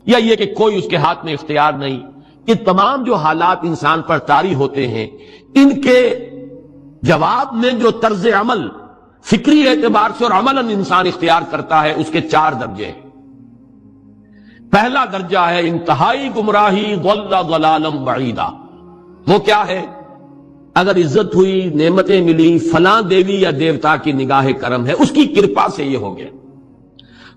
یا یہ کہ کوئی اس کے ہاتھ میں اختیار نہیں. یہ تمام جو حالات انسان پر طاری ہوتے ہیں، ان کے جواب میں جو طرز عمل فکری اعتبار سے اور عملاً انسان اختیار کرتا ہے، اس کے 4 درجے ہیں. پہلا درجہ ہے انتہائی گمراہی، ضل ضلالا بعیدا. وہ کیا ہے؟ اگر عزت ہوئی، نعمتیں ملی، فلاں دیوی یا دیوتا کی نگاہ کرم ہے، اس کی کرپا سے یہ ہو گیا.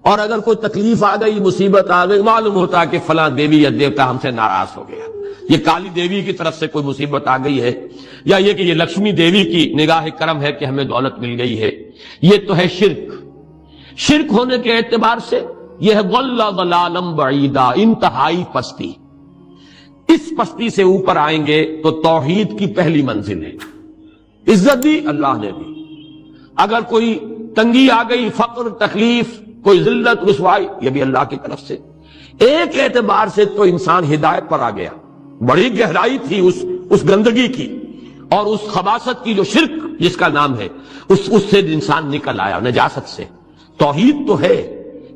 اور اگر کوئی تکلیف آ گئی، مصیبت آ گئی، معلوم ہوتا ہے کہ فلاں دیوی یا دیوتا ہم سے ناراض ہو گیا، یہ کالی دیوی کی طرف سے کوئی مصیبت آ گئی ہے، یا یہ کہ یہ لکشمی دیوی کی نگاہ کرم ہے کہ ہمیں دولت مل گئی ہے. یہ تو ہے شرک. شرک ہونے کے اعتبار سے یہ ہے ضل ضلالا بعیدا، انتہائی پستی. اس پستی سے اوپر آئیں گے تو توحید کی پہلی منزل ہے. عزت دی اللہ نے دی. اگر کوئی تنگی آ گئی، فقر، تکلیف، کوئی ذلت، رسوائی، یہ بھی اللہ کی طرف سے. ایک اعتبار سے تو انسان ہدایت پر آ گیا. بڑی گہرائی تھی اس گندگی کی اور اس خباثت کی جو شرک جس کا نام ہے، اس سے انسان نکل آیا، نجاست سے. توحید تو ہے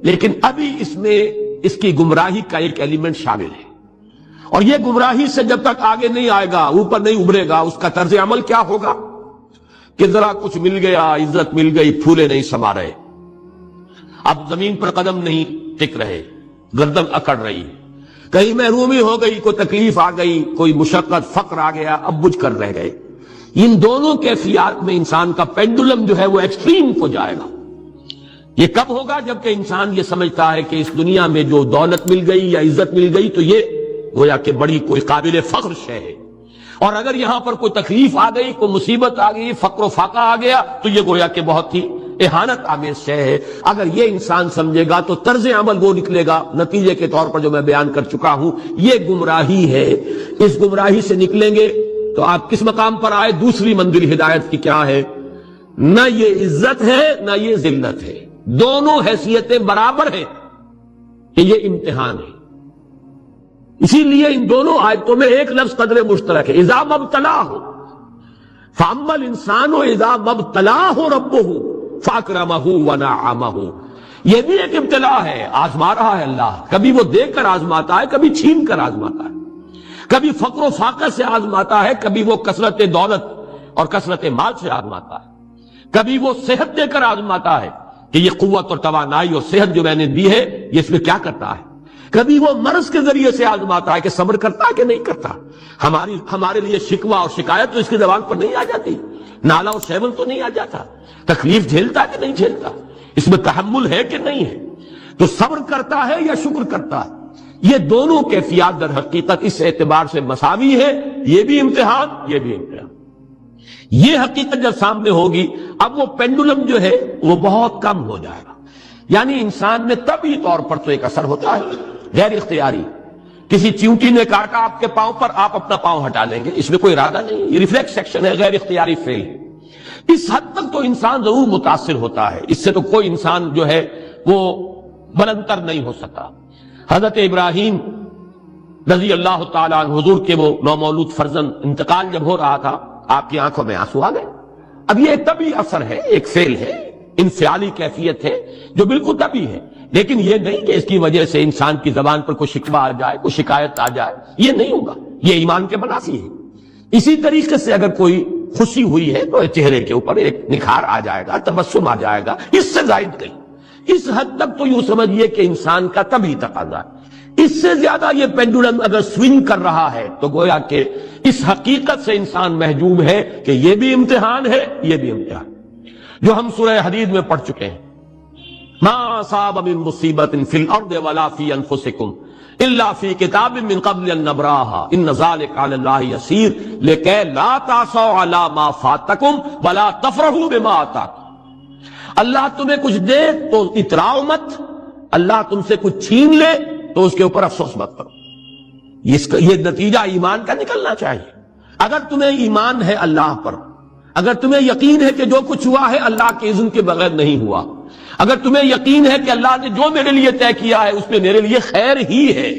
لیکن ابھی اس میں اس کی گمراہی کا ایک ایلیمنٹ شامل ہے. اور یہ گمراہی سے جب تک آگے نہیں آئے گا، اوپر نہیں ابھرے گا، اس کا طرز عمل کیا ہوگا کہ ذرا کچھ مل گیا، عزت مل گئی، پھولے نہیں سما رہے، اب زمین پر قدم نہیں ٹک رہے، گردن اکڑ رہی، کہیں محرومی ہو گئی، کوئی تکلیف آ گئی، کوئی مشقت، فقر آ گیا، اب بجھ کر رہ گئے. ان دونوں کیفیات میں انسان کا پینڈولم جو ہے وہ ایکسٹریم کو جائے گا. یہ کب ہوگا؟ جبکہ انسان یہ سمجھتا ہے کہ اس دنیا میں جو دولت مل گئی یا عزت مل گئی تو یہ گویا کہ بڑی کوئی قابل فخر شے ہے، اور اگر یہاں پر کوئی تکلیف آ گئی، کوئی مصیبت آ گئی، فقر و فاقہ آ گیا تو یہ گویا کہ بہت ہی اہانت آمیز شے ہے. اگر یہ انسان سمجھے گا تو طرز عمل وہ نکلے گا نتیجے کے طور پر جو میں بیان کر چکا ہوں. یہ گمراہی ہے. اس گمراہی سے نکلیں گے تو آپ کس مقام پر آئے؟ دوسری منزل ہدایت کی کیا ہے؟ نہ یہ عزت ہے نہ یہ ذلت ہے، دونوں حیثیتیں برابر ہیں کہ یہ امتحان ہے. اسی لیے ان دونوں آیتوں میں ایک لفظ قدر مشترک ہے، اذا مبتلاہ فاما الانسان اذا مبتلاہ ربہ فاکرمہ ونعمہ. یہ بھی ایک ابتلا ہے، آزما رہا ہے اللہ. کبھی وہ دے کر آزماتا ہے، کبھی چھین کر آزماتا ہے، کبھی فقر و فاقہ سے آزماتا ہے، کبھی وہ کثرت دولت اور کثرت مال سے آزماتا ہے، کبھی وہ صحت دے کر آزماتا ہے کہ یہ قوت اور توانائی اور صحت جو میں نے دی ہے یہ اس میں کیا کرتا ہے، کبھی وہ مرض کے ذریعے سے آزماتا ہے کہ صبر کرتا ہے کہ نہیں کرتا. ہمارے لیے شکوہ اور شکایت تو اس کی زبان پر نہیں آ جاتی، نالا اور شیون تو نہیں آ جاتا، تکلیف جھیلتا ہے کہ نہیں جھیلتا، اس میں تحمل ہے کہ نہیں ہے، تو صبر کرتا ہے یا شکر کرتا ہے. یہ دونوں کیفیات در حقیقت اس اعتبار سے مساوی ہے. یہ بھی امتحان، یہ بھی امتحان. یہ حقیقت جب سامنے ہوگی اب وہ پینڈولم جو ہے وہ بہت کم ہو جائے گا. یعنی انسان میں طبعی طور پر تو ایک اثر ہوتا ہے غیر اختیاری. کسی چیونٹی نے کاٹا آپ کے پاؤں پر، آپ اپنا پاؤں ہٹا لیں گے، اس میں کوئی ارادہ نہیں، یہ ریفلیکس ایکشن ہے، غیر اختیاری فیل ہے. اس حد تک تو انسان ضرور متاثر ہوتا ہے، اس سے تو کوئی انسان جو ہے وہ بلندتر نہیں ہو سکا. حضرت ابراہیم رضی اللہ تعالیٰ عنہ، حضور کے وہ نومولود فرزند، انتقال جب ہو رہا تھا آپ کی آنکھوں میں آنسو آ گئے. اب یہ طبعی اثر ہے، ایک فعل ہے، انفعالی کیفیت ہے جو بالکل طبعی ہے، لیکن یہ نہیں کہ اس کی وجہ سے انسان کی زبان پر کوئی شکوہ آ جائے، کوئی شکایت آ جائے، یہ نہیں ہوگا. یہ ایمان کے منافی ہے. اسی طریقے سے اگر کوئی خوشی ہوئی ہے تو چہرے کے اوپر ایک نکھار آ جائے گا، تبسم آ جائے گا، اس سے زائد نہیں. اس حد تک تو یوں سمجھیے کہ انسان کا طبعی تقاضا ہے. اس سے زیادہ یہ پینڈولم اگر سوئنگ کر رہا ہے تو گویا کہ اس حقیقت سے انسان محجوب ہے کہ یہ بھی امتحان ہے، یہ بھی امتحان، جو ہم سورہ حدید میں پڑھ چکے ہیں. ما اصاب من مصیبت فی الارض ولا فی انفسکم الا فی کتاب من قبل ان نبراها ان ذلک علی اللہ یسیر لکی لا تعصوا علی ما فاتکم ولا تفرحوا بما آتاکم. اللہ تمہیں کچھ دے تو اتراؤ مت، اللہ تم سے کچھ چھین لے تو اس کے اوپر افسوس مت کرو. یہ نتیجہ ایمان کا نکلنا چاہیے. اگر تمہیں ایمان ہے اللہ پر، اگر تمہیں یقین ہے کہ جو کچھ ہوا ہے اللہ کے اذن کے بغیر نہیں ہوا، اگر تمہیں یقین ہے کہ اللہ نے جو میرے لیے طے کیا ہے اس میں میرے لیے خیر ہی ہے،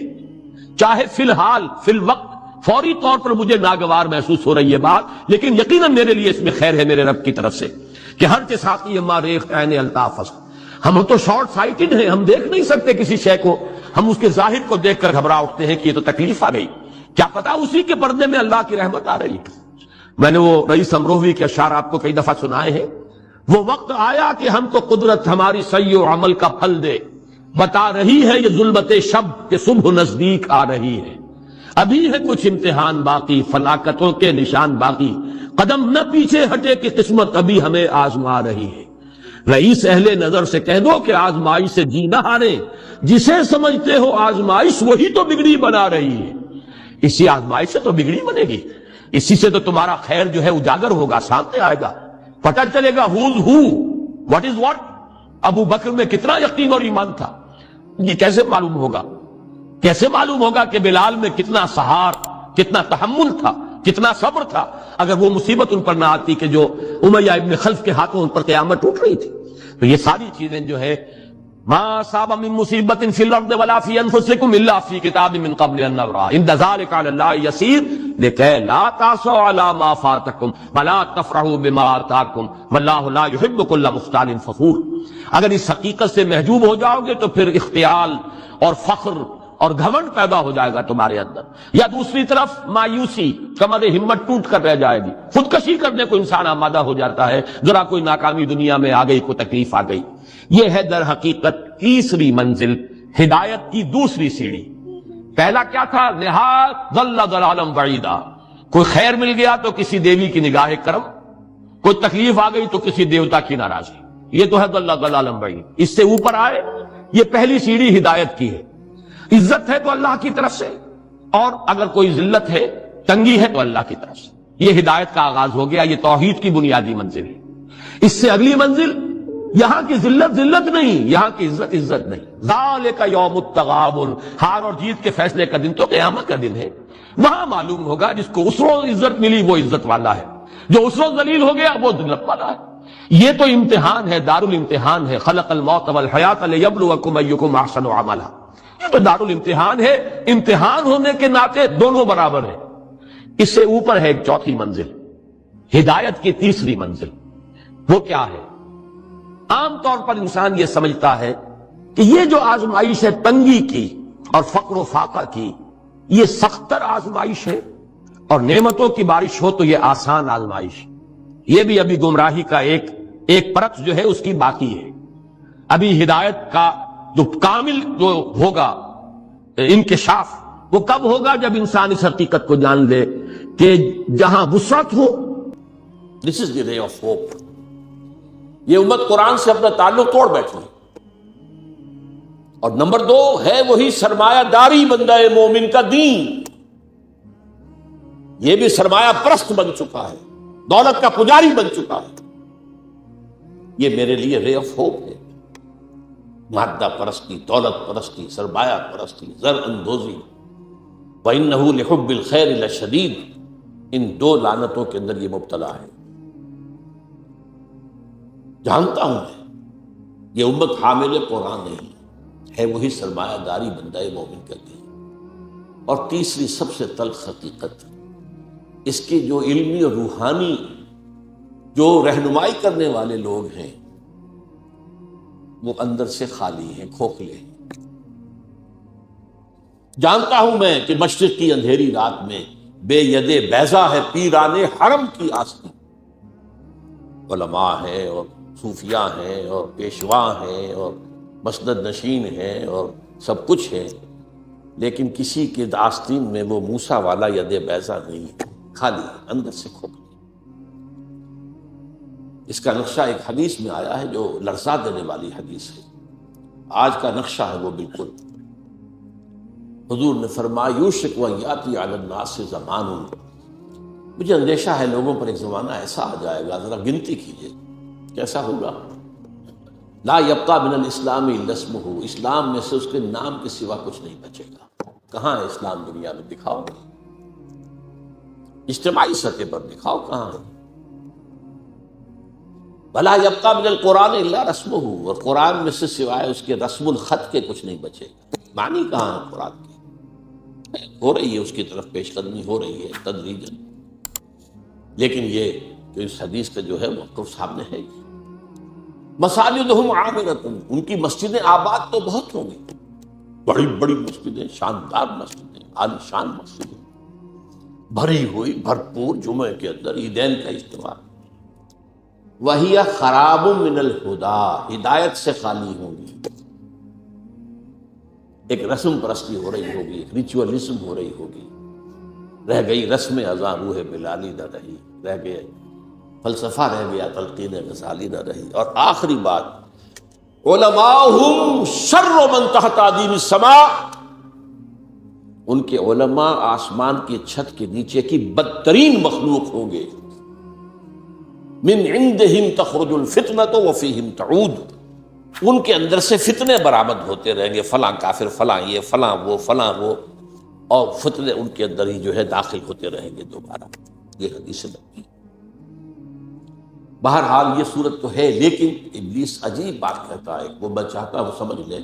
چاہے فی الحال فی الوقت فوری طور پر مجھے ناگوار محسوس ہو رہی ہے بات، لیکن یقیناً میرے لیے اس میں خیر ہے میرے رب کی طرف سے کہ ہر کے ساتھ یہ ماریخ عین الطاف. ہم تو شارٹ سائٹڈ ہیں، ہم دیکھ نہیں سکتے کسی شے کو. ہم اس کے ظاہر کو دیکھ کر گھبرا اٹھتے ہیں کہ یہ تو تکلیف آ گئی، کیا پتا اسی کے پردے میں اللہ کی رحمت آ رہی ہے۔ میں نے وہ رئیس امروہوی کے اشعار آپ کو کئی دفعہ سنائے ہیں، وہ وقت آیا کہ ہم کو قدرت ہماری سعی و عمل کا پھل دے، بتا رہی ہے یہ ظلمت شب کہ صبح نزدیک آ رہی ہے، ابھی ہے کچھ امتحان باقی، فلاکتوں کے نشان باقی، قدم نہ پیچھے ہٹے کہ قسمت ابھی ہمیں آزما رہی ہے۔ رئیس اہل نظر سے کہہ دو کہ آزمائش سے جی نہ ہارے، جسے سمجھتے ہو آزمائش وہی تو بگڑی بنا رہی ہے۔ اسی آزمائش سے تو بگڑی بنے گی، اسی سے تو تمہارا خیر جو ہے اجاگر ہوگا، سامنے آئے گا، پتہ چلے گا who's who, what is what۔ ابو بکر میں کتنا یقین اور ایمان تھا، یہ کیسے معلوم ہوگا؟ کیسے معلوم ہوگا کہ بلال میں کتنا سہار، کتنا تحمل تھا، کتنا صبر تھا، اگر وہ مصیبت ان پر نہ آتی کہ جو امیہ ابن خلف کے ہاتھوں ان پر قیامت ٹوٹ رہی تھی۔ تو یہ ساری چیزیں جو ہے ما اصاب من مصیبت فی الارض ولا فی انفسکم الا فی کتاب من قبل ان نبرأ ان ذلک علی اللہ یسیر لکی لا تعصوا علی ما فاتکم ولا تفرحوا بما آتاکم واللہ لا یحب کل مختال فخور۔ اگر اس حقیقت سے محجوب ہو جاؤ گے تو پھر اختیال اور فخر اور گھمنڈ پیدا ہو جائے گا تمہارے اندر، یا دوسری طرف مایوسی، کمر ہمت ٹوٹ کر رہ جائے گی، خودکشی کرنے کو انسان آمادہ ہو جاتا ہے، ذرا کوئی ناکامی دنیا میں آ گئی، کوئی تکلیف آ گئی۔ یہ ہے در حقیقت تیسری منزل، ہدایت کی دوسری سیڑھی۔ پہلا کیا تھا؟ نہایت ضل ضلالا بعیدا، کوئی خیر مل گیا تو کسی دیوی کی نگاہ کرم، کوئی تکلیف آ گئی تو کسی دیوتا کی ناراضی، یہ تو ہے ضل ضلالا بعید۔ اس سے اوپر آئے، یہ پہلی سیڑھی ہدایت کی ہے۔ عزت ہے تو اللہ کی طرف سے، اور اگر کوئی ذلت ہے، تنگی ہے تو اللہ کی طرف سے، یہ ہدایت کا آغاز ہو گیا۔ یہ توحید کی بنیادی منزل ہے۔ اس سے اگلی منزل، یہاں کی ذلت ذلت نہیں، یہاں کی عزت عزت نہیں۔ ذالک یوم التغابن، ہار اور جیت کے فیصلے کا دن تو قیامت کا دن ہے۔ وہاں معلوم ہوگا جس کو اس روز عزت ملی وہ عزت والا ہے، جو اس روز ذلیل ہو گیا وہ ذلت والا ہے۔ یہ تو امتحان ہے، دار الامتحان ہے۔ خلق الموت والحیات لیبلوکم ایکم احسن عملا، یہ تو دار الامتحان ہے۔ امتحان ہونے کے ناطے دونوں برابر ہیں۔ اس سے اوپر ہے ایک چوتھی منزل، ہدایت کی تیسری منزل۔ وہ کیا ہے؟ عام طور پر انسان یہ سمجھتا ہے کہ یہ جو آزمائش ہے تنگی کی اور فقر و فاقہ کی، یہ سختر آزمائش ہے، اور نعمتوں کی بارش ہو تو یہ آسان آزمائش۔ یہ بھی ابھی گمراہی کا ایک پرت جو ہے اس کی باقی ہے۔ ابھی ہدایت کا جو کامل جو ہوگا انکشاف، وہ کب ہوگا؟ جب انسان اس حقیقت کو جان لے کہ جہاں وسعت ہو، دس از دی رے آف ہوپ۔ یہ امت قرآن سے اپنا تعلق توڑ بیٹھی، اور نمبر دو ہے وہی سرمایہ داری بندہ مومن کا دین، یہ بھی سرمایہ پرست بن چکا ہے، دولت کا پجاری بن چکا ہے۔ یہ میرے لیے رے آف ہوپ ہے۔ مادہ پرستی، دولت پرستی، سرمایہ پرستی، زر اندوزی، وَإِنَّهُ لِحُبِّ الْخَيْرِ لَشَدِيدٌ، ان دو لعنتوں کے اندر یہ مبتلا ہے۔ جانتا ہوں میں یہ امت حامل قرآن نہیں ہے وہی سرمایہ داری بندہ مومن کا دین۔ اور تیسری سب سے تلخ حقیقت، اس کی جو علمی اور روحانی جو رہنمائی کرنے والے لوگ ہیں وہ اندر سے خالی ہیں، کھوکھلے ہیں۔ جانتا ہوں میں کہ مشرق کی اندھیری رات میں بے ید بیضا ہے پیران حرم کی آستی، علماء ہیں اور صوفیاء ہیں اور پیشوا ہیں اور مسند نشین ہیں اور سب کچھ ہے، لیکن کسی کے آستین میں وہ موسیٰ والا ید بیضا نہیں ہے، خالی ہے، اندر سے کھوکھلے۔ اس کا نقشہ ایک حدیث میں آیا ہے جو لرزا دینے والی حدیث ہے، آج کا نقشہ ہے وہ بالکل۔ حضور نے فرمایا یوشک ویاتی علی الناس زمان، مجھے اندیشہ ہے لوگوں پر ایک زمانہ ایسا آ جائے گا، ذرا گنتی کیجئے کیسا ہوگا۔ لا یبقى من الاسلام الا اسمہ، اسلام میں سے اس کے نام کے سوا کچھ نہیں بچے گا۔ کہاں ہے اسلام دنیا میں؟ دکھاؤ، اجتماعی سطح پر دکھاؤ کہاں ہے۔ ولا یبقى من القرآن الا رسمہ، اور قرآن میں سے سوائے اس کے رسم الخط کے کچھ نہیں بچے گا۔ معنی کہاں ہے قرآن کی؟ ہو رہی ہے اس کی طرف پیش قدمی ہو رہی ہے تدریجاً، لیکن یہ جو اس حدیث کا جو ہے موقف سامنے ہے، مساجدہم عامرۃ، ان کی مسجدیں آباد تو بہت ہوں گی، بڑی بڑی مسجدیں، شاندار مسجدیں، عالیشان مسجدیں، بھری ہوئی بھرپور، جمعے کے اندر عیدین کا اجتماع، وہی خراب من الہدی، ہدایت سے خالی ہوں گی، ایک رسم پرستی ہو رہی ہوگی، ایک ریچولزم ہو رہی ہوگی، رہ گئی رسم ازاں روح بلالی نہ رہی، رہ گئے فلسفہ، رہ گیا تلقین غزالی نہ رہی۔ اور آخری بات، علماءہم شر من تحت عدیم السماء، ان کے علماء آسمان کی چھت کے نیچے کی بدترین مخلوق ہوں گے۔ من عندہم تخرج الفتنۃ وفیہم تعود، ان کے اندر سے فتنے برآمد ہوتے رہیں گے، فلاں کافر، فلاں یہ، فلاں وہ، فلاں وہ، اور فتنے ان کے اندر ہی جو ہے داخل ہوتے رہیں گے دوبارہ۔ یہ حدیث نبوی۔ بہرحال یہ صورت تو ہے، لیکن ابلیس عجیب بات کہتا ہے، وہ میں چاہتا ہوں سمجھ لیں،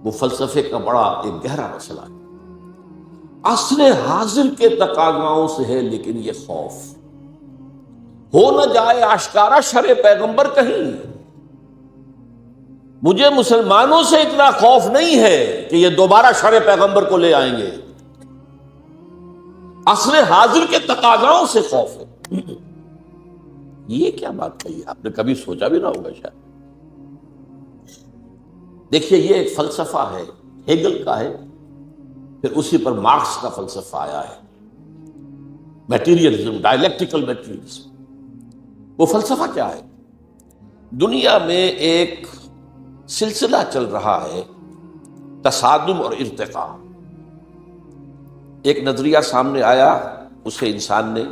وہ فلسفے کا بڑا ایک گہرا مسئلہ ہے، عصر حاضر کے تقاضاؤں سے ہے، لیکن یہ خوف ہو نہ جائے آشکارا شر پیغمبر کہیں۔ مجھے مسلمانوں سے اتنا خوف نہیں ہے کہ یہ دوبارہ شر پیغمبر کو لے آئیں گے، عصر حاضر کے تقاضاؤں سے خوف ہے۔ یہ کیا بات کہی ہے، آپ نے کبھی سوچا بھی نہ ہوگا شاید۔ دیکھیے یہ ایک فلسفہ ہے، ہیگل کا ہے، پھر اسی پر مارکس کا فلسفہ آیا ہے، میٹیریلزم، ڈائلیکٹیکل میٹیریلزم۔ وہ فلسفہ کیا ہے؟ دنیا میں ایک سلسلہ چل رہا ہے، تصادم اور ارتقاء۔ ایک نظریہ سامنے آیا، اسے انسان نے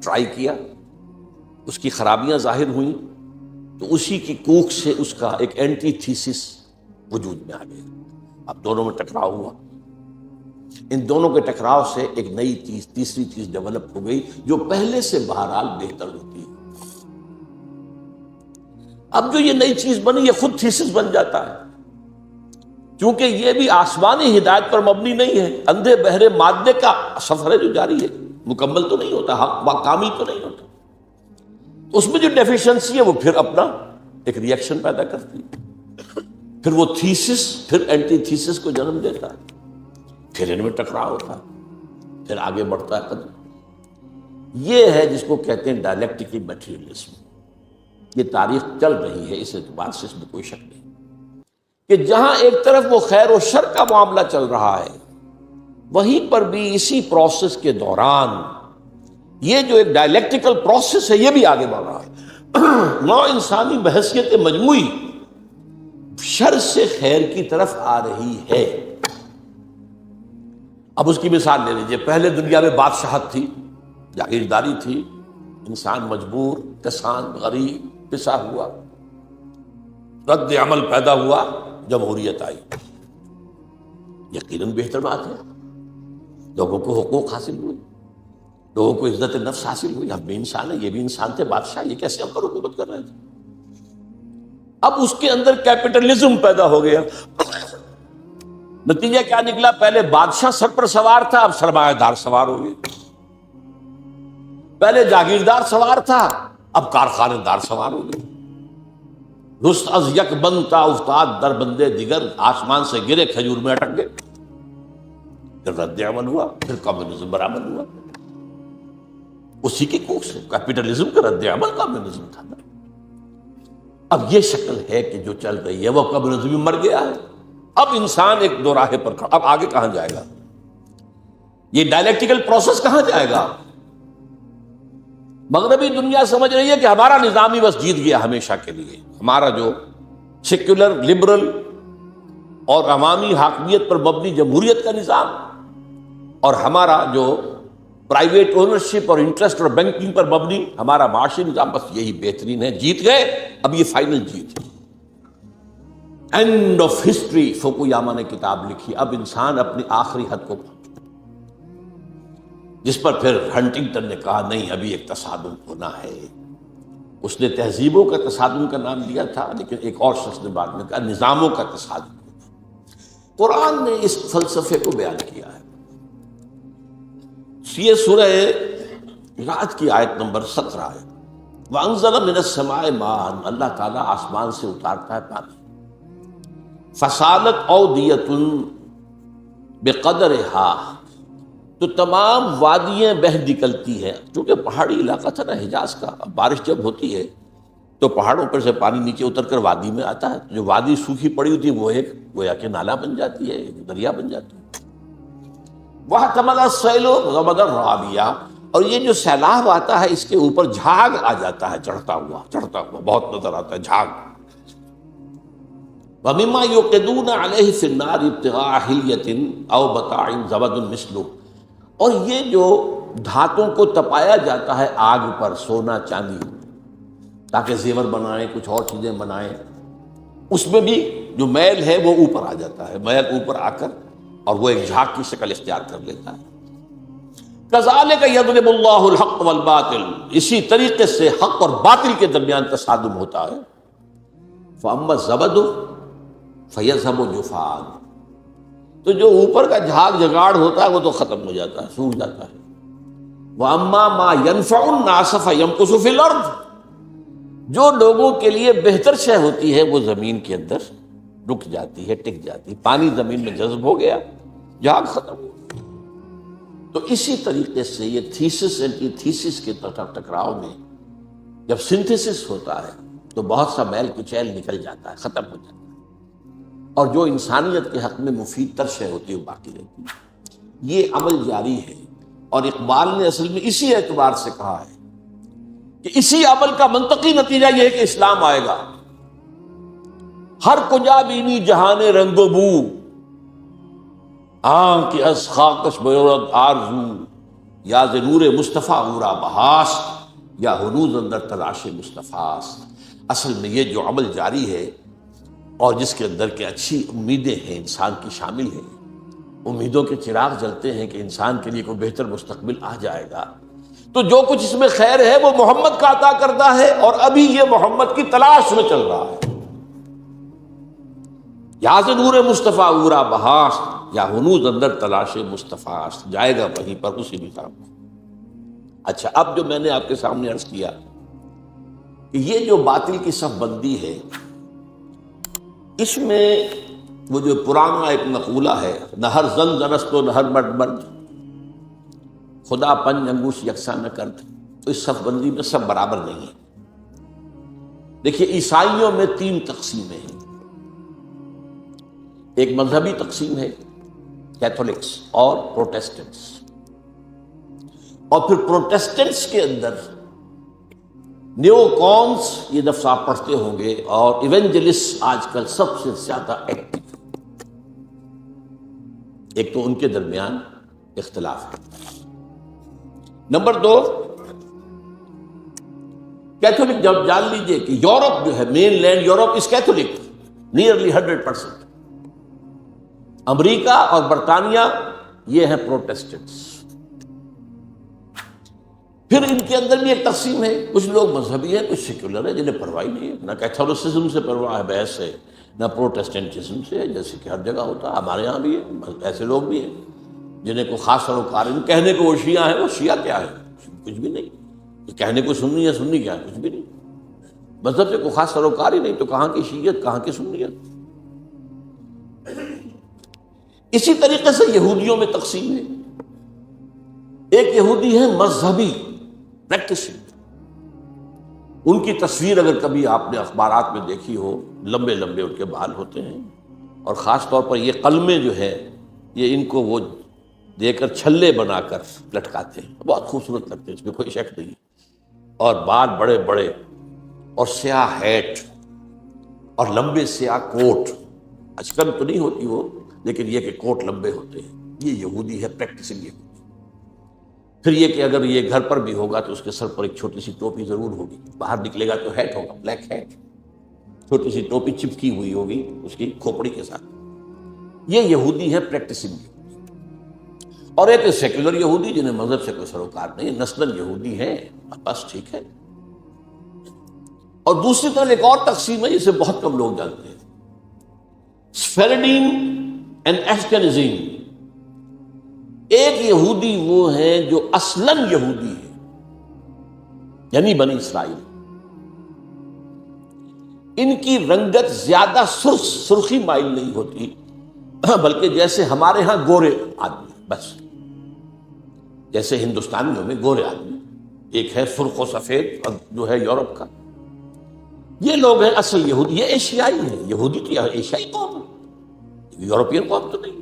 ٹرائی کیا، اس کی خرابیاں ظاہر ہوئیں، تو اسی کی کوکھ سے اس کا ایک اینٹی تھیسس وجود میں آ گیا۔ اب دونوں میں ٹکراؤ ہوا، ان دونوں کے ٹکراؤ سے ایک نئی چیز، تیسری چیز ڈیولپ ہو گئی، جو پہلے سے بہرحال بہتر ہوتی ہے۔ اب جو یہ نئی چیز بنی، یہ خود تھیسس بن جاتا ہے، کیونکہ یہ بھی آسمانی ہدایت پر مبنی نہیں ہے، اندھے بہرے مادے کا سفر ہے جو جاری ہے، مکمل تو نہیں ہوتا، حق کامل تو نہیں ہوتا، اس میں جو ڈیفیشنسی ہے وہ پھر اپنا ایک ری ایکشن پیدا کرتی ہے، پھر وہ تھیسس پھر اینٹی تھیسس کو جنم دیتا ہے، پھر ان میں ٹکراؤ ہوتا ہے، پھر آگے بڑھتا ہے قدم۔ یہ ہے جس کو کہتے ہیں ڈائلیکٹیکل میٹیریلزم۔ یہ تاریخ چل رہی ہے، اس اعتبار سے اس میں کوئی شک نہیں کہ جہاں ایک طرف وہ خیر و شر کا معاملہ چل رہا ہے، وہیں پر بھی اسی پروسیس کے دوران یہ جو ایک ڈائلیکٹیکل پروسیس ہے یہ بھی آگے بڑھ رہا ہے۔ نو انسانی بحثیت مجموعی شر سے خیر کی طرف آ رہی ہے۔ اب اس کی مثال لے لیجیے، پہلے دنیا میں بادشاہت تھی، جاگیرداری تھی، انسان مجبور، کسان غریب پسا ہوا، رد عمل پیدا ہوا، جمہوریت آئی، یقیناً بہتر بات ہے، لوگوں کو حقوق حاصل ہوئے، لوگوں کو عزت نفس حاصل ہوئی، ہم بھی انسان ہیں، یہ بھی انسان تھے، بادشاہ یہ کیسے ہم پر حکومت کر رہے تھے؟ اب اس کے اندر کیپٹلزم پیدا ہو گیا، نتیجہ کیا نکلا؟ پہلے بادشاہ سر پر سوار تھا، اب سرمایہ دار سوار ہو گئے، پہلے جاگیردار سوار تھا، اب کارخانے دار سوار ہو گئے، رست از یک بنتا افتاد در بندے دیگر، آسمان سے گرے کھجور میں اٹک گئے، پھر رد عمل ہوا، پھر کمیونزم برآمد ہوا، اسی کی کوکھ سے کیپٹلزم کا رد عمل کمیونزم تھا نا۔ اب یہ شکل ہے کہ جو چل رہی ہے وہ کمیونزم بھی مر گیا ہے، اب انسان ایک دو راہے پر کھڑا، اب آگے کہاں جائے گا؟ یہ ڈائلیکٹیکل پروسیس کہاں جائے گا؟ مغربی دنیا سمجھ رہی ہے کہ ہمارا نظام ہی بس جیت گیا ہمیشہ کے لیے، ہمارا جو سیکولر، لبرل اور عوامی حاکمیت پر مبنی جمہوریت کا نظام، اور ہمارا جو پرائیویٹ اونرشپ اور انٹرسٹ اور بینکنگ پر مبنی ہمارا معاشی نظام، بس یہی بہترین ہے، جیت گئے، اب یہ فائنل جیت ہے، اینڈ آف ہسٹری۔ فوکویاما نے کتاب لکھی، اب انسان اپنی آخری حد کو پہنچا، جس پر پھر ہنٹنگٹن نے کہا نہیں، ابھی ایک تصادم ہونا ہے۔ اس نے تہذیبوں کا تصادم کا نام دیا تھا، لیکن ایک اور شخص نے بعد میں کہا نظاموں کا تصادم۔ قرآن نے اس فلسفے کو بیان کیا ہے۔ یہ سورہ رعد کی آیت نمبر 17 ہے، وَأَنزَلَ مِنَ السَّمَاءِ مَاءً، اللہ تعالیٰ آسمان سے اتارتا ہے پانی، فَسَالَتْ أَوْدِيَةٌ بقدرہا، تو تمام وادیاں بہہ نکلتی ہیں، چونکہ پہاڑی علاقہ تھا نا حجاز کا، اب بارش جب ہوتی ہے تو پہاڑوں پر سے پانی نیچے اتر کر وادی میں آتا ہے، جو وادی سوکھی پڑی ہوتی ہے وہ ایک گویا کہ نالا بن جاتی ہے، ایک دریا بن جاتی ہے۔ وَاحْتَمَلَ السَّيْلُ زَبَدًا رَّابِيًّا، اور یہ جو سیلاب آتا ہے اس کے اوپر جھاگ آ جاتا ہے، چڑھتا ہوا بہت نظر آتا ہے جھاگ۔ وَمِمَّا يُوقِدُونَ عَلَيْهِ فِي النَّارِ ابْتِغَاءَ حِلْيَةٍ أَوْ مَتَاعٍ زَبَدٌ مِثْلُهُ، اور یہ جو دھاتوں کو تپایا جاتا ہے آگ پر، سونا چاندی، تاکہ زیور بنائیں، کچھ اور چیزیں بنائیں، اس میں بھی جو میل ہے وہ اوپر آ جاتا ہے، میل اوپر آ کر اور وہ ایک جھاگ کی شکل اختیار کر لیتا ہے۔ كَذَلِكَ يَضْرِبُ اللَّهُ الْحَقَّ وَالْبَاطِلَ، اسی طریقے سے حق اور باطل کے درمیان تصادم ہوتا ہے۔ فَأَمَّا الزَّبَدُ فَيَذْهَبُ جُفَاءً، تو جو اوپر کا جھاگ جگاڑ ہوتا ہے وہ تو ختم ہو جاتا ہے، سوکھ جاتا ہے۔ وَأَمَّا مَا يَنْفَعُ النَّاسَ فَيَمْكُثُ فِي الْأَرْضِ، جو لوگوں کے لیے بہتر شے ہوتی ہے وہ زمین کے اندر رک جاتی ہے، ٹک جاتی ہے، پانی زمین میں جذب ہو گیا، جھاگ ختم ہو گیا۔ تو اسی طریقے سے یہ تھیسس اینٹی تھیسس کے ٹکراؤ میں جب سنتھسس ہوتا ہے تو بہت سا میل کچیل نکل جاتا ہے، ختم ہو جاتا ہے، اور جو انسانیت کے حق میں مفید تر شے ہوتی ہے وہ باقی رہتی ہے۔ یہ عمل جاری ہے، اور اقبال نے اصل میں اسی اعتبار سے کہا ہے کہ اسی عمل کا منطقی نتیجہ یہ ہے کہ اسلام آئے گا۔ ہر کجا بینی جہان رنگ و بو، آن کی از خاکش بیورد آرزو، یا ز نور مصطفیٰ اورا بہاست، یا ہنوز اندر تلاش مصطفیٰست۔ اصل میں یہ جو عمل جاری ہے اور جس کے اندر کے اچھی امیدیں ہیں انسان کی شامل ہیں، امیدوں کے چراغ جلتے ہیں کہ انسان کے لیے کوئی بہتر مستقبل آ جائے گا، تو جو کچھ اس میں خیر ہے وہ محمد کا عطا کردہ ہے، اور ابھی یہ محمد کی تلاش میں چل رہا ہے۔ یا ز نور مصطفیٰ اورا بہاست، یا ہنوز اندر تلاش مصطفیٰست، جائے گا وہیں پر اسی نظام میں۔ اچھا، اب جو میں نے آپ کے سامنے عرض کیا کہ یہ جو باطل کی صف بندی ہے، اس میں وہ جو پرانا ایک مقولہ ہے، نہ ہر زن زنست و نہ ہر مرد مرد، خدا پنج انگوش یکساں نہ کرد، تو اس صف بندی میں سب برابر نہیں ہے۔ دیکھیے، عیسائیوں میں 3 تقسیمیں ہیں۔ ایک مذہبی تقسیم ہے، کیتھولکس اور پروٹیسٹنٹس، اور پھر پروٹیسٹنٹس کے اندر نیو کونس، یہ لفظ آپ پڑھتے ہوں گے، اور ایونجلسٹ آج کل سب سے زیادہ ایکٹیو۔ ایک تو ان کے درمیان اختلاف ہے۔ نمبر 2، کیتھولک، جب جان لیجئے کہ یورپ جو ہے، mainland Europe is Catholic nearly 100%۔ امریکہ اور برطانیہ یہ ہیں پروٹیسٹنٹس۔ پھر ان کے اندر بھی ایک تقسیم ہے، کچھ لوگ مذہبی ہیں، کچھ سیکولر ہیں، جنہیں پرواہ نہیں ہے، نہ کیتھولسزم سے پرواہ ہے، بحث ہے، نہ پروٹیسٹنٹزم سے، جیسے کہ ہر جگہ ہوتا ہے، ہمارے ہاں بھی ہے، ایسے لوگ بھی ہیں جنہیں کو خاص سروکار ہے، کہنے کو وہ شیعہ ہیں، وہ شیعہ کیا ہے؟ کچھ بھی نہیں۔ کہنے کو سنی ہے، سنی کیا ہے؟ کچھ بھی نہیں۔ مذہب سے کوئی خاص سروکار ہی نہیں، تو کہاں کی شیعت، کہاں کی سنیت؟ اسی طریقے سے یہودیوں میں تقسیم ہے۔ ایک یہودی ہے مذہبی، پریکٹسنگ، ان کی تصویر اگر کبھی آپ نے اخبارات میں دیکھی ہو، لمبے لمبے ان کے بال ہوتے ہیں، اور خاص طور پر یہ قلمیں جو ہے یہ ان کو وہ دے کر چھلے بنا کر لٹکاتے ہیں، بہت خوبصورت لگتے ہیں، اس میں کوئی شک نہیں، اور بال بڑے بڑے، اور سیاہ ہیٹ، اور لمبے سیاہ کوٹ، اچکن تو نہیں ہوتی وہ، لیکن یہ کہ کوٹ لمبے ہوتے ہیں، یہ یہودی ہے، پریکٹسنگ یہودی۔ پھر یہ کہ اگر یہ گھر پر بھی ہوگا تو اس کے سر پر ایک چھوٹی سی ٹوپی ضرور ہوگی، باہر نکلے گا تو ہیٹ ہوگا، بلیک ہیٹ، چھوٹی سی ٹوپی چپکی ہوئی ہوگی اس کی کھوپڑی کے ساتھ۔ یہ یہودی ہے، پریکٹسنگ یہودی۔ اور ایک سیکولر یہودی جنہیں مذہب سے کوئی سروکار نہیں، نسلاً یہودی ہیں، بس ٹھیک ہے۔ اور دوسری طرف ایک اور تقسیم ہے جسے بہت کم لوگ جانتے ہیں، سفیرڈین اینڈ ایشکنزیم۔ ایک یہودی وہ ہیں جو اصلاً یہودی ہے، یعنی بنی اسرائیل، ان کی رنگت زیادہ سرخی مائل نہیں ہوتی، بلکہ جیسے ہمارے ہاں گورے آدمی، بس جیسے ہندوستانیوں میں گورے آدمی، ایک ہے سرخ و سفید اور جو ہے یورپ کا، یہ لوگ ہیں اصل یہودی، یہ ایشیائی ہیں، یہودی تو ایشیائی قوم ہے، یورپین قوم تو نہیں،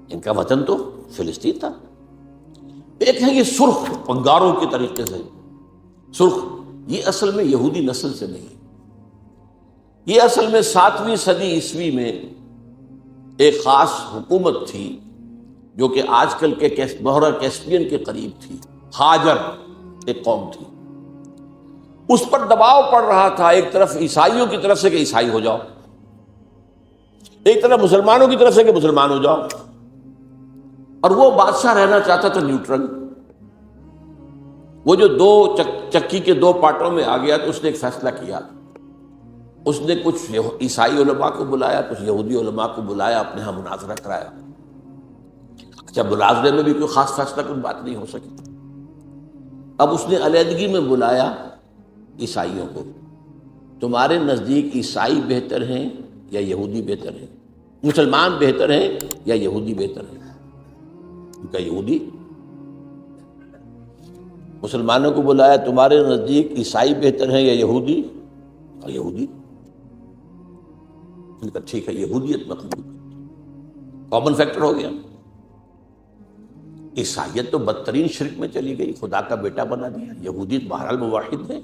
ان کا وطن تو فلسطین تھا۔ ایک ہے یہ سرخ پنگاروں کے طریقے سے سرخ، یہ اصل میں یہودی نسل سے نہیں، یہ اصل میں 7ویں صدی عیسوی میں ایک خاص حکومت تھی جو کہ آج کل کے بحیرہ کیسپیئن کے قریب تھی، ہاجر ایک قوم تھی، اس پر دباؤ پڑ رہا تھا ایک طرف عیسائیوں کی طرف سے کہ عیسائی ہو جاؤ، ایک طرف مسلمانوں کی طرف سے کہ مسلمان ہو جاؤ، اور وہ بادشاہ رہنا چاہتا تھا نیوٹرل۔ وہ جو دو چکی کے دو پارٹوں میں آ گیا تو اس نے ایک فیصلہ کیا، اس نے کچھ عیسائی علماء کو بلایا، کچھ یہودی علماء کو بلایا، اپنے ہاں مناظرہ کرایا۔ اچھا، مناظرے میں بھی کوئی خاص فیصلہ کوئی بات نہیں ہو سکی، اب اس نے علیحدگی میں بلایا عیسائیوں کو، تمہارے نزدیک عیسائی بہتر ہیں یا یہودی بہتر ہیں؟ مسلمان بہتر ہیں یا یہودی بہتر ہیں؟ کیا یہودی؟ مسلمانوں کو بلایا، تمہارے نزدیک عیسائی بہتر ہیں یا یہودی؟ اور یہودی؟ ٹھیک ہے، یہودیت میں قبول کرتی، کامن فیکٹر ہو گیا۔ عیسائیت تو بدترین شرک میں چلی گئی، خدا کا بیٹا بنا دیا، یہودیت بہرحال موحد ہے،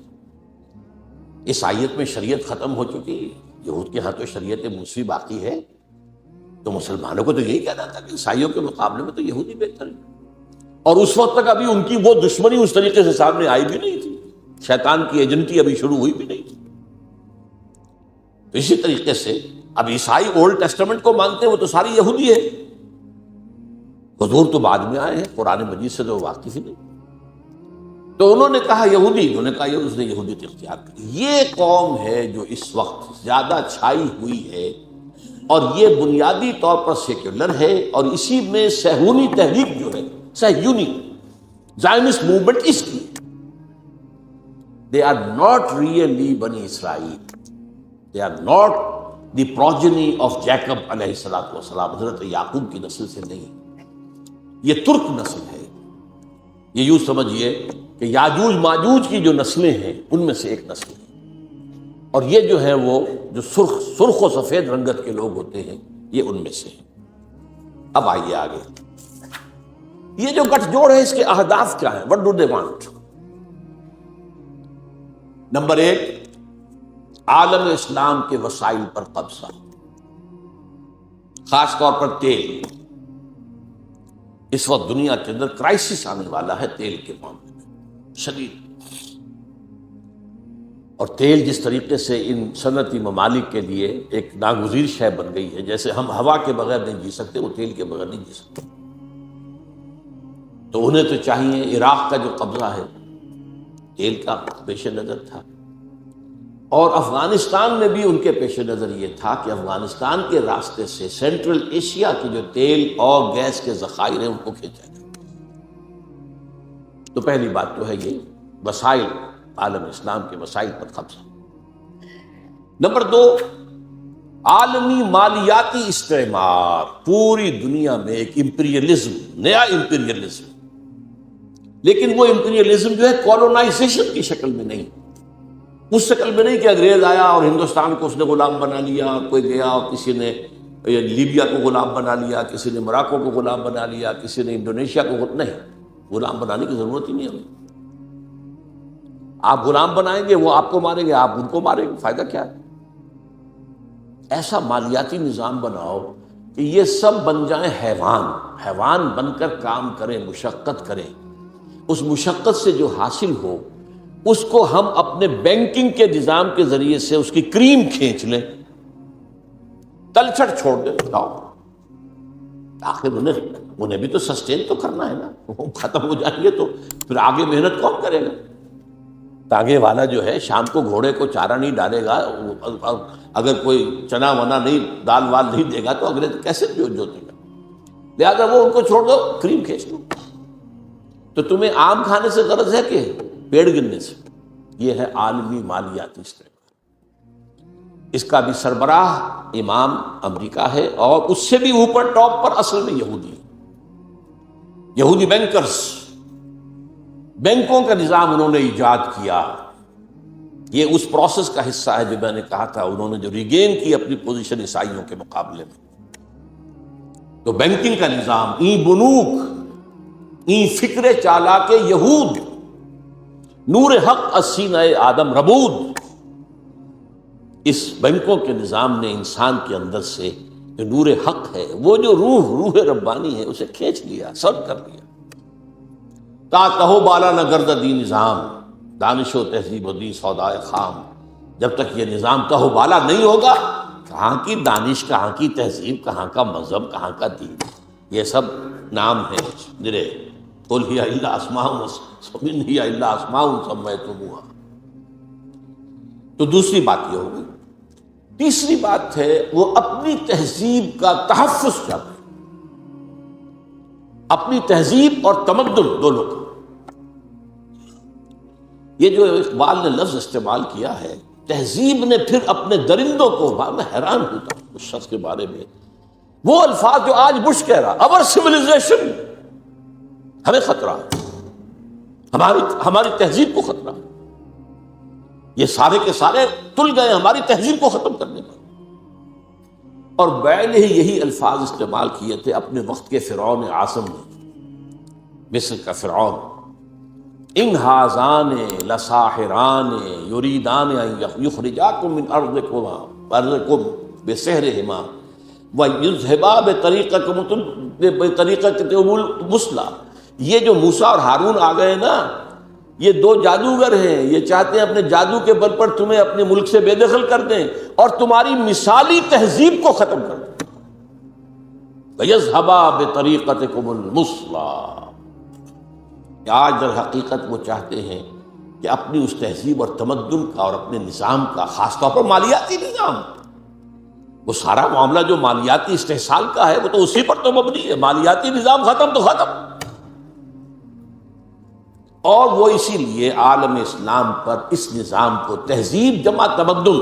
عیسائیت میں شریعت ختم ہو چکی، یہود کے ہاں تو شریعت موسوی باقی ہے، تو مسلمانوں کو تو یہی کہنا تھا کہ عیسائیوں کے مقابلے میں تو یہودی بہتر ہے، اور اس وقت تک ابھی ان کی وہ دشمنی اس طریقے سے سامنے آئی بھی نہیں تھی، شیطان کی ایجنٹی ابھی شروع ہوئی بھی نہیں تھی۔ تو اسی طریقے سے اب عیسائی اولڈ ٹیسٹمنٹ کو مانتے ہیں، وہ تو ساری یہودی ہے، حضور تو بعد میں آئے ہیں، قرآن مجید سے تو واقف ہی نہیں، تو انہوں نے کہا یہودی، انہوں نے کہا یہ، اس نے یہودیت اختیار کی۔ یہ قوم ہے جو اس وقت زیادہ چھائی ہوئی ہے، اور یہ بنیادی طور پر سیکولر ہے، اور اسی میں صہیونی تحریک جو ہے، صہیونی زائنسٹ موومنٹ اس کی، they are not really بنی اسرائیل، they are not the progeny of Jacob علیہ السلام، حضرت یعقوب کی نسل سے نہیں، یہ ترک نسل ہے۔ یہ یوں سمجھیے کہ یاجوج ماجوج کی جو نسلیں ہیں ان میں سے ایک نسل ہے، اور یہ جو ہے وہ جو سرخ و سفید رنگت کے لوگ ہوتے ہیں یہ ان میں سے ہیں۔ اب آئیے آگے، یہ جو گٹھ جوڑ ہے اس کے اہداف کیا ہیں؟ what do they want؟ Number 1، عالم اسلام کے وسائل پر قبضہ، خاص طور پر تیل۔ اس وقت دنیا کے اندر کرائسس آنے والا ہے تیل کے معاملے میں، شدید، اور تیل جس طریقے سے ان صنعتی ممالک کے لیے ایک ناگزیر شے بن گئی ہے، جیسے ہم ہوا کے بغیر نہیں جی سکتے، وہ تیل کے بغیر نہیں جی سکتے، تو انہیں تو چاہیے۔ عراق کا جو قبضہ ہے تیل کا پیش نظر تھا، اور افغانستان میں بھی ان کے پیش نظر یہ تھا کہ افغانستان کے راستے سے سینٹرل ایشیا کی جو تیل اور گیس کے ذخائر ہیں ان کو کھینچا جائے۔ تو پہلی بات تو ہے یہ وسائل، عالم اسلام کے وسائل پر قبضہ۔ نمبر 2، عالمی مالیاتی استعمار، پوری دنیا میں ایک امپیریلزم، نیا امپیریلزم، لیکن وہ امپیریلزم جو ہے کولونائزیشن کی شکل میں نہیں، اس شکل میں نہیں کہ انگریز آیا اور ہندوستان کو اس نے غلام بنا لیا، کوئی گیا اور کسی نے لیبیا کو غلام بنا لیا، کسی نے موراکو کو غلام بنا لیا، کسی نے انڈونیشیا کو، نہیں، غلام بنانے کی ضرورت ہی نہیں ہے۔ آپ غلام بنائیں گے وہ آپ کو ماریں گے، آپ ان کو ماریں گے، فائدہ کیا ہے؟ ایسا مالیاتی نظام بناؤ کہ یہ سب بن جائیں حیوان بن کر کام کریں، مشقت کریں، اس مشقت سے جو حاصل ہو اس کو ہم اپنے بینکنگ کے نظام کے ذریعے سے اس کی کریم کھینچ لیں، تلچھٹ چھوڑ دیں، لاؤ، آخر انہیں بھی تو سسٹین تو کرنا ہے نا، وہ ختم ہو جائیں گے تو پھر آگے محنت کون کرے گا؟ تاگے والا جو ہے شام کو گھوڑے کو چارہ نہیں ڈالے گا، اگر کوئی چنا ونا نہیں، دال وال نہیں دے گا تو اگلے کیسے جوتے گا؟ لہٰذا وہ ان کو چھوڑ دو، کریم کھینچ دو۔ تو تمہیں آم کھانے سے غرض ہے کہ پیڑ گرنے سے؟ یہ ہے عالمی مالیاتی استعمار۔ اس کا بھی سربراہ امام امریکہ ہے، اور اس سے بھی اوپر ٹاپ پر اصل میں یہودی بینکرز، بینکوں کا نظام انہوں نے ایجاد کیا۔ یہ اس پروسیس کا حصہ ہے جو میں نے کہا تھا، انہوں نے جو ریگین کی اپنی پوزیشن عیسائیوں کے مقابلے میں۔ تو بینکنگ کا نظام، این بنوک، این فکر چالاک یہود، نور حق السینہ آدم ربود، اس بینکوں کے نظام نے انسان کے اندر سے جو نور حق ہے، وہ جو روح ربانی ہے، اسے کھینچ لیا، سرد کر لیا۔ تا تہو بالا نہ گرد دی نظام، دانش و تہذیب و دین سودائے خام۔ جب تک یہ نظام تہو بالا نہیں ہوگا، کہاں کی دانش، کہاں کی تہذیب، کہاں کا مذہب، کہاں کا دین، یہ سب نام ہیں جرے قل ہی الا اسماء ان ہی الا اسماء سمیتموہا۔ تو دوسری بات یہ ہوگی۔ تیسری بات ہے وہ اپنی تہذیب کا تحفظ چاہتے ہیں، اپنی تہذیب اور تمدن دونوں کا۔ یہ جو اقبال نے لفظ استعمال کیا ہے تہذیب نے، پھر اپنے درندوں کو، میں حیران ہوتا ہوں اس شخص کے بارے میں، وہ الفاظ جو آج بش کہہ رہا، اور سویلائزیشن، ہمیں خطرہ ہے، ہماری تہذیب کو خطرہ ہے، یہ سارے کے سارے تل گئے ہماری تہذیب کو ختم کرنے پر۔ اور بیل ہی یہی الفاظ استعمال کیے تھے اپنے وقت کے فرعون اعظم نے، مصر کا فرعون، ان ھذان لساحران یریدان ان یخرجاکم من ارضکم بسحرہما ویذھبا بطریقتکم المثلی۔ یہ جو موسیٰ اور ہارون آ گئے نا، یہ دو جادوگر ہیں، یہ چاہتے ہیں اپنے جادو کے بل پر تمہیں اپنے ملک سے بے دخل کر دیں اور تمہاری مثالی تہذیب کو ختم کر دیں۔ وَيَذْهَبَا بِطَرِيقَتِكُمُ الْمُثْلَىٰ۔ آج در حقیقت وہ چاہتے ہیں کہ اپنی اس تہذیب اور تمدن کا اور اپنے نظام کا، خاص طور پر مالیاتی نظام، وہ سارا معاملہ جو مالیاتی استحصال کا ہے وہ تو اسی پر تو مبنی ہے، مالیاتی نظام ختم تو ختم۔ اور وہ اسی لیے عالم اسلام پر اس نظام کو، تہذیب جمع تمدن،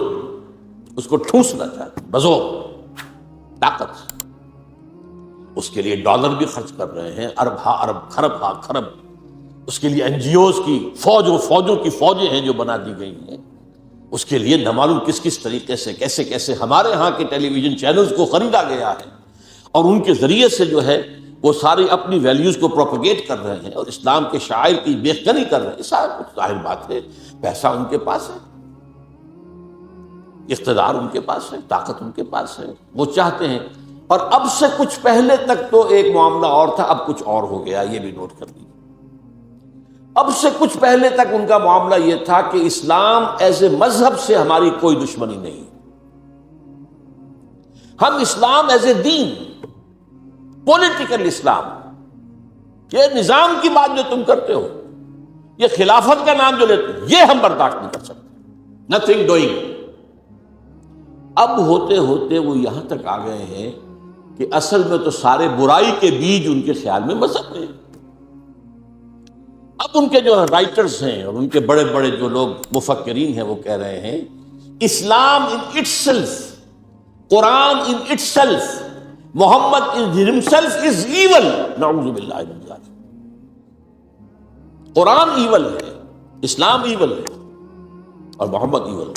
اس کو ٹھوسنا چاہتے ہیں بزور طاقت سے۔ اس کے لیے ڈالر بھی خرچ کر رہے ہیں، ارب ہا ارب، خرب ہا خرب۔ اس کے لیے این جی اوز کی فوجوں کی فوجیں ہیں جو بنا دی گئی ہیں۔ اس کے لیے نہ معلوم کس طریقے سے، کیسے ہمارے ہاں کے ٹیلی ویژن چینلز کو خریدا گیا ہے، اور ان کے ذریعے سے جو ہے وہ ساری اپنی ویلیوز کو پروپیگیٹ کر رہے ہیں اور اسلام کے شاعر کی بیخبری کر رہے ہیں۔ سارا کچھ ظاہر بات ہے، پیسہ ان کے پاس ہے، اقتدار ان کے پاس ہے، طاقت ان کے پاس ہے، وہ چاہتے ہیں۔ اور اب سے کچھ پہلے تک تو ایک معاملہ اور تھا، اب کچھ اور ہو گیا، یہ بھی نوٹ کر لیجیے۔ اب سے کچھ پہلے تک ان کا معاملہ یہ تھا کہ اسلام ایز اے مذہب سے ہماری کوئی دشمنی نہیں، ہم اسلام as a then, political Islam, یہ نظام کی بات جو تم کرتے ہو، یہ خلافت کا نام جو لیتے ہو، یہ ہم برداشت نہیں کر سکتے، نتھنگ ڈوئنگ۔ اب ہوتے ہوتے وہ یہاں تک آ گئے ہیں کہ اصل میں تو سارے برائی کے بیج ان کے خیال میں مذہب میں۔ اب ان کے جو رائٹرز ہیں اور ان کے بڑے بڑے جو لوگ مفکرین ہیں وہ کہہ رہے ہیں اسلام in itself, Quran in itself, Muhammad himself is evil، نعوذ باللہ من ذلک۔ قرآن ایول ہے، اسلام ایول ہے، اور محمد ایول ہے۔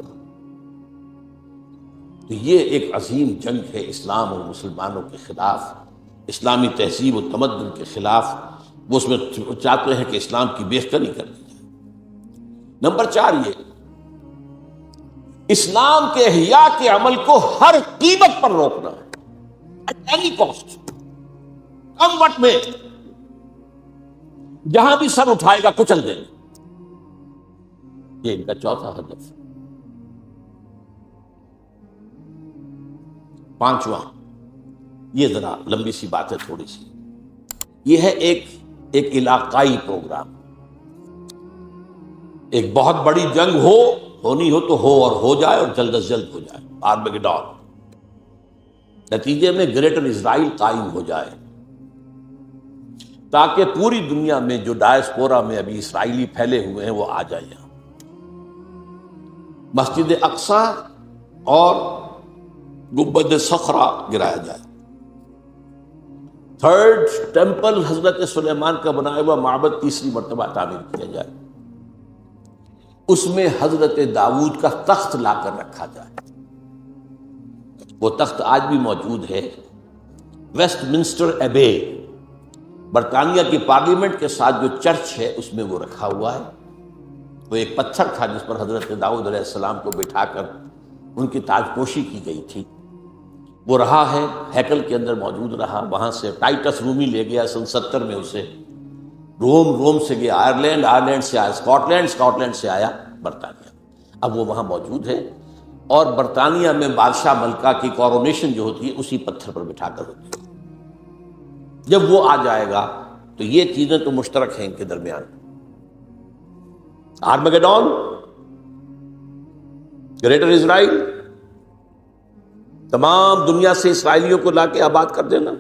تو یہ ایک عظیم جنگ ہے اسلام اور مسلمانوں کے خلاف، اسلامی تہذیب و تمدن کے خلاف۔ وہ اس میں چاہتے ہیں کہ اسلام کی بیخبری کر دی جائے۔ نمبر 4 یہ اسلام کے احیاء کے عمل کو ہر قیمت پر روکنا ہے، at any cost، کم وقت میں جہاں بھی سر اٹھائے گا کچل دیں گے۔ یہ ان کا چوتھا ہدف۔ 5واں، یہ ذرا لمبی سی بات ہے تھوڑی سی، یہ ہے ایک علاقائی پروگرام۔ ایک بہت بڑی جنگ ہونی ہو تو ہو، اور ہو جائے اور جلد از جلد ہو جائے، آرمیگیڈون، نتیجے میں گریٹر اسرائیل قائم ہو جائے، تاکہ پوری دنیا میں جو ڈائسپورا میں ابھی اسرائیلی پھیلے ہوئے ہیں وہ آ جائیں یہاں۔ مسجد اقصی اور گنبد صخرہ گرایا جائے۔ تھرڈ ٹیمپل حضرت سلیمان کا بنایا ہوا معبد تیسری مرتبہ تعمیر کیا جائے، اس میں حضرت داؤد کا تخت لا کر رکھا جائے۔ وہ تخت آج بھی موجود ہے، ویسٹ منسٹر ایبے، برطانیہ کی پارلیمنٹ کے ساتھ جو چرچ ہے اس میں وہ رکھا ہوا ہے۔ وہ ایک پتھر تھا جس پر حضرت داؤد علیہ السلام کو بٹھا کر ان کی تاج پوشی کی گئی تھی، وہ رہا ہے، ہیکل کے اندر موجود رہا۔ وہاں سے ٹائٹس رومی لے گیا سن 70 میں اسے، روم سے گیا آئرلینڈ سے آیا اسکاٹ لینڈ سے آیا برطانیہ، اب وہ وہاں موجود ہے۔ اور برطانیہ میں بادشاہ ملکہ کی کورونیشن جو ہوتی ہے اسی پتھر پر بٹھا کر ہوتی ہے۔ جب وہ آ جائے گا تو یہ چیزیں تو مشترک ہیں ان کے درمیان۔ آرمگیڈون، گریٹر اسرائیل، تمام دنیا سے اسرائیلیوں کو لا کے آباد کر دینا،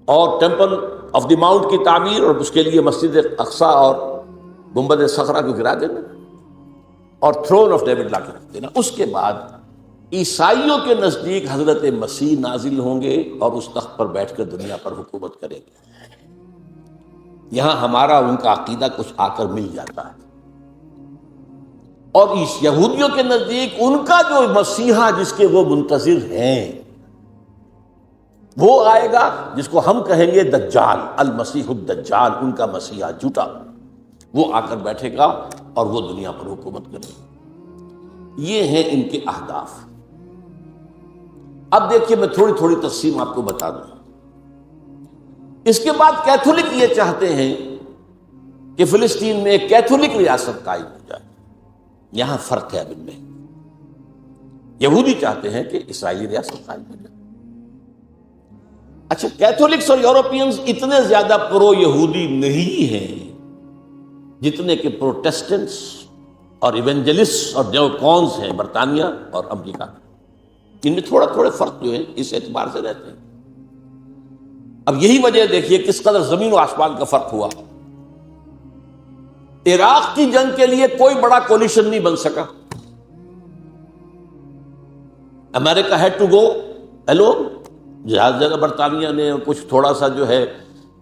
اور ٹیمپل آف دی ماؤنٹ کی تعمیر اور اس کے لیے مسجد اقصی اور گنبد صخرہ کو گرا دینا، اور تھرون آف ڈیوڈ لا کے رکھ دینا۔ اس کے بعد عیسائیوں کے نزدیک حضرت مسیح نازل ہوں گے اور اس تخت پر بیٹھ کر دنیا پر حکومت کریں گے۔ یہاں ہمارا ان کا عقیدہ کچھ آ کر مل جاتا ہے، اور اس یہودیوں کے نزدیک ان کا جو مسیحا جس کے وہ منتظر ہیں وہ آئے گا، جس کو ہم کہیں گے دجال، المسیح الدجال، ان کا مسیحا جھوٹا، وہ آ کر بیٹھے گا اور وہ دنیا پر حکومت کرے گا۔ یہ ہیں ان کے اہداف۔ اب دیکھیے میں تھوڑی تھوڑی تقسیم آپ کو بتا دوں۔ اس کے بعد کیتھولک یہ چاہتے ہیں کہ فلسطین میں ایک کیتھولک ریاست قائم ہو جائے، یہاں فرق ہے اب ان میں۔ یہودی چاہتے ہیں کہ اسرائیلی ریاست قائم ہو جائے۔ اچھا، کیتھولکس اور یورپینز اتنے زیادہ پرو یہودی نہیں ہیں جتنے کہ پروٹیسٹنٹس اور ایونجلسٹ اور نیوکونز ہیں برطانیہ اور امریکہ۔ ان میں تھوڑے فرق جو ہے اس اعتبار سے رہتے ہیں۔ اب یہی وجہ دیکھیے کس قدر زمین و آسمان کا فرق ہوا۔ عراق کی جنگ کے لیے کوئی بڑا کولیشن نہیں بن سکا، امریکہ ہیڈ ٹو گو الون، جہاز جگہ برطانیہ نے کچھ تھوڑا سا جو ہے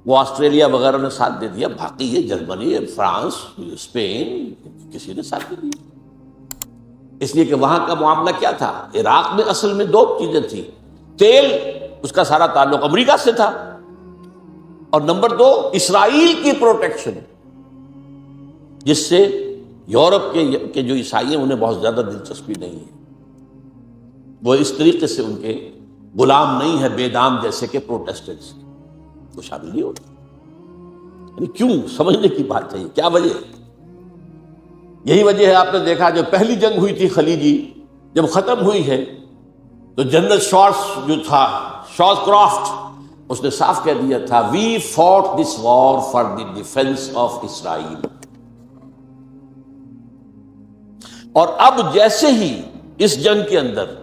وہ آسٹریلیا وغیرہ نے ساتھ دے دیا، باقی یہ جرمنی، فرانس، اسپین، کسی نے ساتھ نہیں دیا۔ اس لیے کہ وہاں کا معاملہ کیا تھا، عراق میں اصل میں دو چیزیں تھیں، تیل، اس کا سارا تعلق امریکہ سے تھا، اور نمبر 2 اسرائیل کی پروٹیکشن، جس سے یورپ کے جو عیسائی ہیں انہیں بہت زیادہ دلچسپی نہیں ہے، وہ اس طریقے سے ان کے غلام نہیں ہے بے دام جیسے کہ پروٹیسٹنٹس، وہ شامل نہیں ہوتے۔ یعنی کیوں، سمجھنے کی بات ہے، کیا وجہ ہے؟ یہی وجہ ہے، آپ نے دیکھا جب پہلی جنگ ہوئی تھی خلیجی، جب ختم ہوئی ہے تو جنرل شارس کرافٹ اس نے صاف کہہ دیا تھا، we fought this war for the defence of Israel. اور اب جیسے ہی اس جنگ کے اندر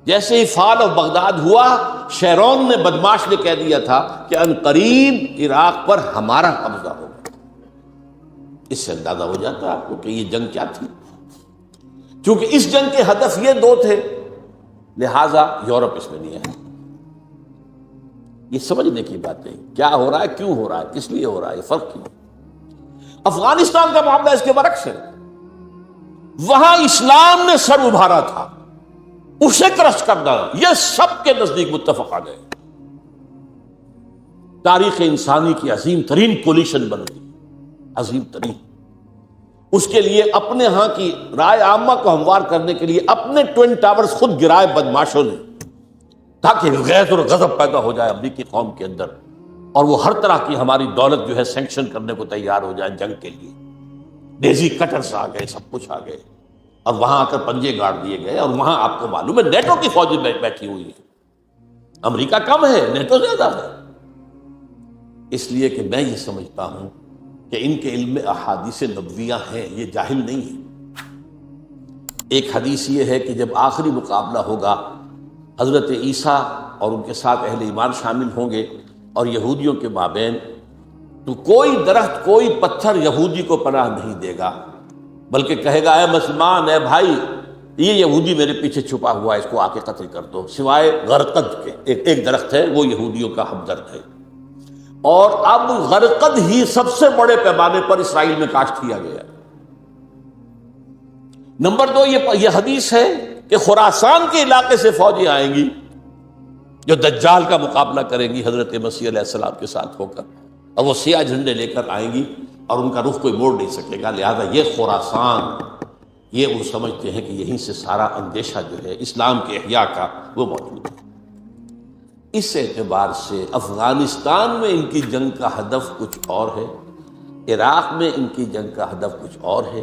جیسے ہی فال آف بغداد ہوا، شیرون نے بدماش نے کہہ دیا تھا کہ ان قریب عراق پر ہمارا قبضہ ہوگا۔ اس سے اندازہ ہو جاتا ہے آپ کو کہ یہ جنگ کیا تھی۔ چونکہ اس جنگ کے ہدف یہ 2 تھے، لہذا یورپ اس میں نہیں ہے۔ یہ سمجھنے کی بات ہے، کیا ہو رہا ہے، کیوں ہو رہا ہے، کس لیے ہو رہا ہے، یہ فرق کیوں۔ افغانستان کا معاملہ اس کے برعکس ہے، وہاں اسلام نے سر ابھارا تھا، اسے کرش کرنا، یہ سب کے نزدیک متفق آ گئے۔ تاریخ انسانی کی عظیم ترین کولیشن بن گئی، عظیم ترین۔ اس کے لیے اپنے ہاں کی رائے عامہ کو ہموار کرنے کے لیے اپنے ٹوئن ٹاورز خود گرائے بدماشوں نے، تاکہ غیظ اور غضب پیدا ہو جائے امریکی قوم کے اندر، اور وہ ہر طرح کی ہماری دولت جو ہے سینکشن کرنے کو تیار ہو جائے جنگ کے لیے۔ ڈیزی کٹرز آ گئے، سب کچھ آ گئے، اور وہاں آ کر پنجے گاڑ دیے گئے۔ اور وہاں آپ کو معلوم ہے نیٹو کی فوجیں بیٹھی ہوئی ہے، امریکہ کم ہے، نیٹو زیادہ ہے۔ اس لیے کہ میں یہ سمجھتا ہوں کہ ان کے علم میں احادیث نبویہ ہیں، یہ جاہل نہیں ہیں۔ ایک حدیث یہ ہے کہ جب آخری مقابلہ ہوگا، حضرت عیسیٰ اور ان کے ساتھ اہل ایمان شامل ہوں گے اور یہودیوں کے مابین، تو کوئی درخت، کوئی پتھر یہودی کو پناہ نہیں دے گا، بلکہ کہے گا اے مسلمان، اے بھائی، یہ یہودی میرے پیچھے چھپا ہوا ہے، اس کو آ کے قتل کر دو، سوائے غرقد کے ایک درخت ہے وہ یہودیوں کا ہمدرد ہے، اور اب غرقد ہی سب سے بڑے پیمانے پر اسرائیل میں کاشت کیا گیا۔ نمبر 2، یہ حدیث ہے کہ خراسان کے علاقے سے فوجیں آئیں گی جو دجال کا مقابلہ کریں گی حضرت مسیح علیہ السلام کے ساتھ ہو کر، اور وہ سیاہ جھنڈے لے کر آئیں گی اور ان کا رخ کوئی موڑ نہیں سکے گا، لہذا یہ خراسان، یہ وہ سمجھتے ہیں کہ یہیں سے سارا اندیشہ جو ہے اسلام کے احیاء کا وہ موجود ہے۔ اس اعتبار سے افغانستان میں ان کی جنگ کا ہدف کچھ اور ہے، عراق میں ان کی جنگ کا ہدف کچھ اور ہے۔